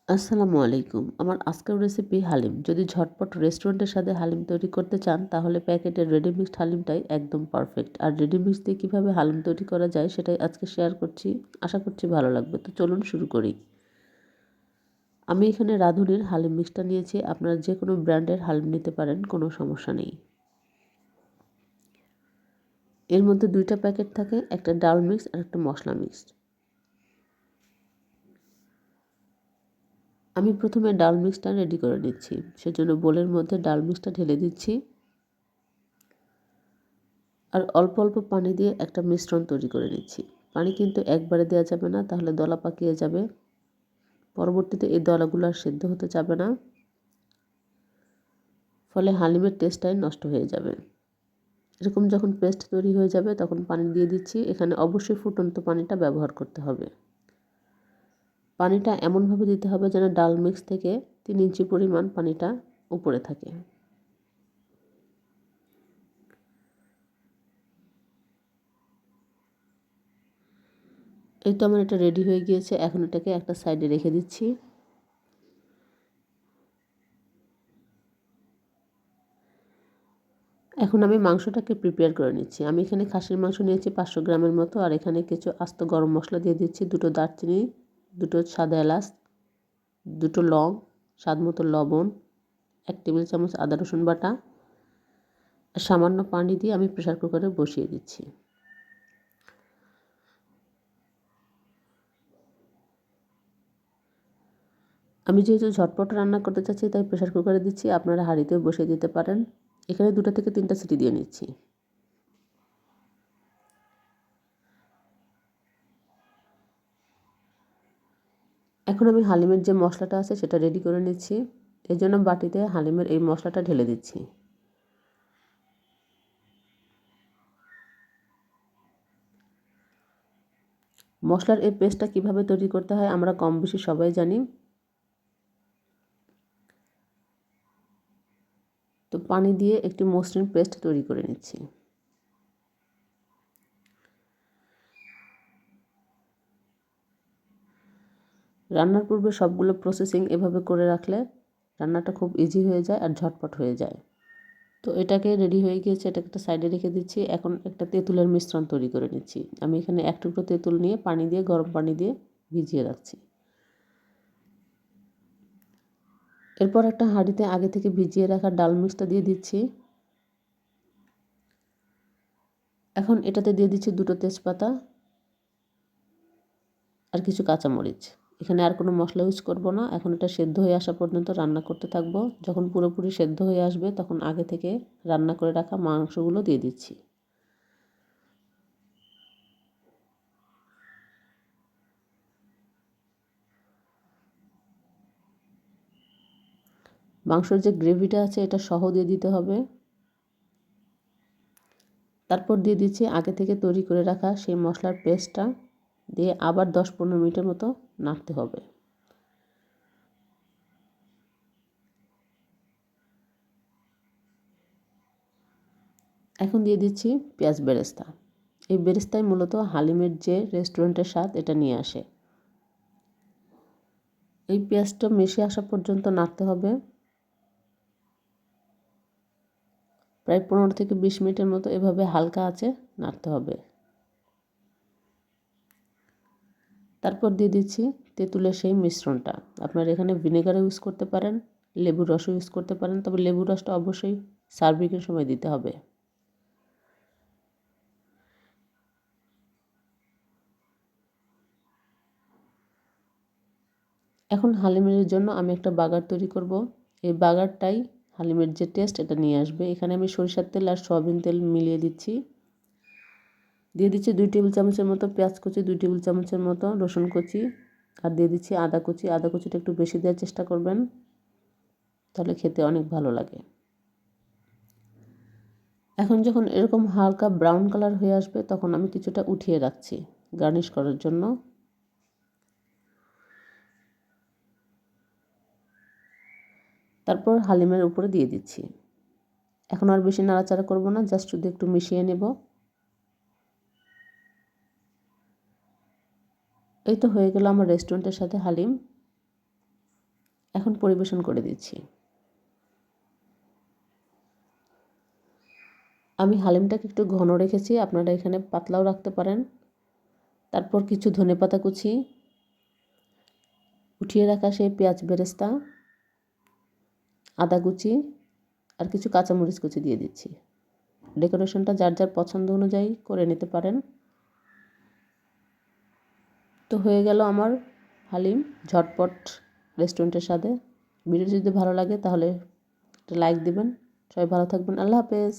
আসসালামু আলাইকুম। আমার আজকের রেসিপি হালিম। যদি ঝটপট রেস্টুরেন্টের স্বাদে হালিম তৈরি করতে চান তাহলে প্যাকেটের রেডি মিক্সড হালিমটাই একদম পারফেক্ট। আর রেডি মিক্স দিয়ে কীভাবে হালিম তৈরি করা যায় সেটাই আজকে শেয়ার করছি। আশা করছি ভালো লাগবে। তো চলুন শুরু করি। আমি এখানে রাঁধুনির হালিম মিক্সটা নিয়েছি। আপনারা যে কোনো ব্র্যান্ডের হালিম নিতে পারেন, কোনো সমস্যা নেই। এর মধ্যে 2টা প্যাকেট থাকে, একটা ডাল মিক্স আর একটা মশলা মিক্স। আমি প্রথমে ডাল মিক্সটা রেডি করে নিচ্ছি। সেজন্য বোলের মধ্যে ডাল মিক্সটা ঢেলে দিচ্ছি আর অল্প অল্প পানি দিয়ে একটা মিশ্রণ তৈরি করে নিচ্ছি। পানি কিন্তু একবারে দেওয়া যাবে না, তাহলে দলা পাকিয়ে যাবে। পরবর্তীতে এই দলাগুলো আর সেদ্ধ হতে যাবে না, ফলে হালিমের টেস্টটাই নষ্ট হয়ে যাবে। এরকম যখন পেস্ট তৈরি হয়ে যাবে তখন পানি দিয়ে দিচ্ছি। এখানে অবশ্যই ফুটন্ত পানিটা ব্যবহার করতে হবে। পানিটা এমনভাবে দিতে হবে যেন ডাল মিক্স থেকে 3 ইঞ্চি পরিমাণ পানিটা উপরে থাকে। এই তো আমার এটা রেডি হয়ে গিয়েছে। এখন এটাকে একটা সাইডে রেখে দিচ্ছি। এখন আমি মাংসটাকে প্রিপেয়ার করে নিচ্ছি। আমি এখানে খাসির মাংস নিয়েছি 500 গ্রামের মতো। আর এখানে কিছু আস্ত গরম মশলা দিয়ে দিচ্ছি, 2টো দারচিনি, 2টো সাদা এলাচ, 2টো লং, স্বাদ মতো লবণ, 1 টেবিল চামচ আদা রসুন বাটা আর সামান্য পানি দিয়ে আমি প্রেসার কুকারে বসিয়ে দিচ্ছি। আমি যেহেতু ঝটপট রান্না করতে চাচ্ছি তাই প্রেসার কুকারে দিচ্ছি। আপনারা হাঁড়িতেও বসিয়ে দিতে পারেন। এখানে 2টা থেকে 3টা সিটি দিয়ে নিচ্ছি। এখন আমি হালিমের যে মশলাটা আছে সেটা রেডি করে নিচ্ছি। এর জন্য বাটিতে হালিমের এই মশলাটা ঢেলে দিচ্ছি। মশলার এই পেস্টটা কিভাবে তৈরি করতে হয় আমরা কম বেশি সবাই জানি। তো পানি দিয়ে একটি মসৃণ পেস্ট তৈরি করে নিচ্ছি। রান্নার পূর্বে সবগুলো প্রসেসিং এভাবে করে রাখলে রান্নাটা খুব ইজি হয়ে যায় আর ঝটপট হয়ে যায়। তো এটাকে রেডি হয়ে গিয়েছে, এটাকে একটা সাইডে রেখে দিচ্ছি। এখন একটা তেঁতুলের মিশ্রণ তৈরি করে নিচ্ছি। আমি এখানে 1 টুকরো তেঁতুল নিয়ে পানি দিয়ে গরম পানি দিয়ে ভিজিয়ে রাখছি। এরপর একটা হাঁড়িতে আগে থেকে ভিজিয়ে রাখা ডাল মিক্সটা দিয়ে দিচ্ছি। এখন এটাতে দিয়ে দিচ্ছি 2টো তেজপাতা আর কিছু কাঁচামরিচ। এখানে আর কোনো মশলা ইউজ করব না। এখন এটা সেদ্ধ হয়ে আসা পর্যন্ত রান্না করতে থাকবো। যখন পুরোপুরি সেদ্ধ হয়ে আসবে তখন আগে থেকে রান্না করে রাখা মাংসগুলো দিয়ে দিচ্ছি। মাংসের যে গ্রেভিটা আছে এটা সহ দিয়ে দিতে হবে। তারপর দিয়ে দিচ্ছি আগে থেকে তৈরি করে রাখা সেই মশলার পেস্টটা, দিয়ে আবার 10-15 মিনিটের মতো নাড়তে হবে। এখন দিয়ে দিচ্ছি পেঁয়াজ বেরেস্তা। এই বেরেস্তাই মূলত হালিমের যে রেস্টুরেন্টের স্বাদ এটা নিয়ে আসে। এই পেঁয়াজটা মিশে আসা পর্যন্ত নাড়তে হবে। প্রায় 15 থেকে 20 মিনিটের মতো এভাবে হালকা আঁচে নাড়তে হবে। তারপর দিয়ে দিচ্ছি তেঁতুলের সেই মিশ্রণটা। আপনারা এখানে ভিনেগারও ইউজ করতে পারেন, লেবুর রসও ইউজ করতে পারেন, তবে লেবুর রসটা অবশ্যই সার্ভিংয়ের সময় দিতে হবে। এখন হালিমের জন্য আমি একটা বাগার তৈরি করব। এই বাগারটাই হালিমের যে টেস্ট এটা নিয়ে আসবে। এখানে আমি সরিষার তেল আর সয়াবিন তেল মিলিয়ে দিচ্ছি। দিয়ে দিচ্ছি 2 টেবিল চামচের মতো পেঁয়াজ কুচি, 2 টেবিল চামচের মতো রসুন কুচি আর দিয়ে দিচ্ছি আদা কুচি। আদা কুচিটা একটু বেশি দেওয়ার চেষ্টা করবেন, তাহলে খেতে অনেক ভালো লাগে। এখন যখন এরকম হালকা ব্রাউন কালার হয়ে আসবে তখন আমি কিছুটা উঠিয়ে রাখছি গার্নিশ করার জন্য। তারপর হালিমের উপরে দিয়ে দিচ্ছি। এখন আর বেশি নাড়াচাড়া করব না, জাস্ট শুধু একটু মিশিয়ে নেব। এই তো হয়ে গেল আমার রেস্টুরেন্টের সাথে হালিম। এখন পরিবেশন করে দিচ্ছি। আমি হালিমটাকে একটু ঘন রেখেছি, আপনারা এখানে পাতলাও রাখতে পারেন। তারপর কিছু ধনেপাতা কুচি, উঠিয়ে রাখা সেই পেঁয়াজ বেরেস্তা, আদা কুচি আর কিছু কাঁচামরিচ কুচি দিয়ে দিচ্ছি। ডেকোরেশনটা যার যার পছন্দ অনুযায়ী করে নিতে পারেন। তো হয়ে গেল আমার হালিম ঝটপট রেস্টুরেন্টের স্বাদে। ভিডিওটি যদি ভালো লাগে তাহলে একটা লাইক দিবেন। সবাই ভালো থাকবেন। আল্লাহ হাফেজ।